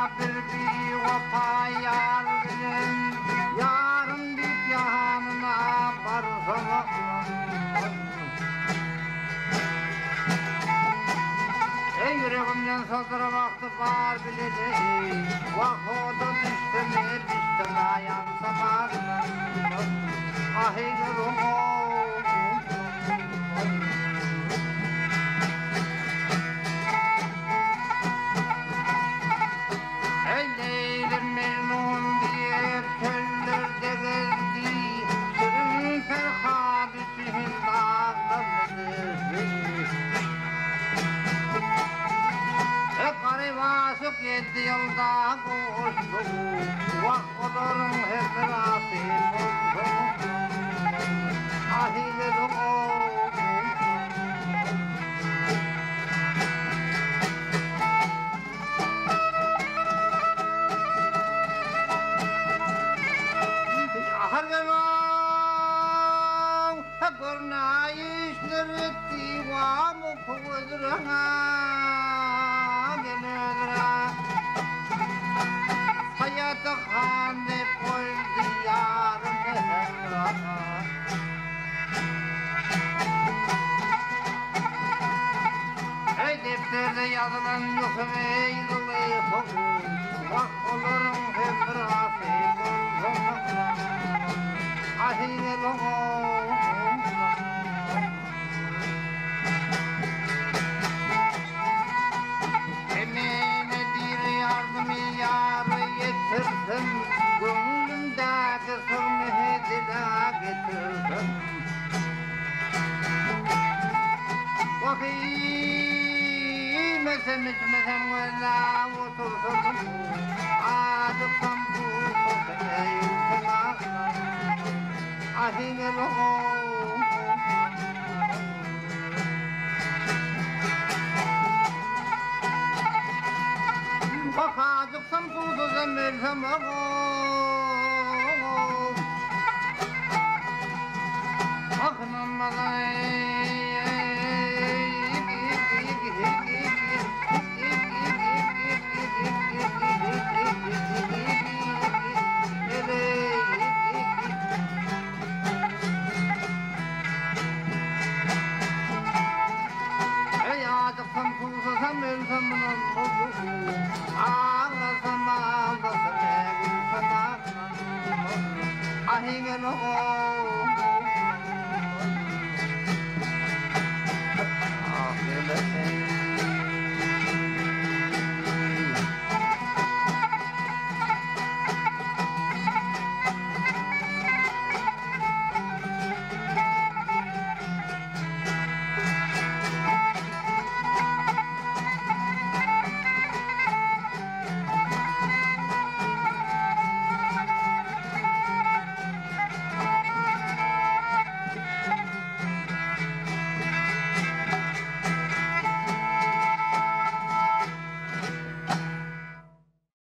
bir vafa yar bilen yarın bir yanına varsam ey yüreğimden saldırı vakti var bileceğim vakoda düştüm ayansam ahirun Yedi yılda koştum, vakılarım hep nasip olsun, ahilerim olsun. Ahar gevang, hakurna işler etti, vamu kuvudurana, hayata hande koydu yarın emrana ey defterde yazılan Yusuf Eylül'ü kokun bak olurum hep rasip olsun ahine loğun getirdim, gönlümdeki sırmıhı dile getirdim. Vakimesem içmesem valla otursam, adıksam tutsam eğilsin ağlam, ahine loğum. Bakacıksam tutsam versem ağlam, akınanmadan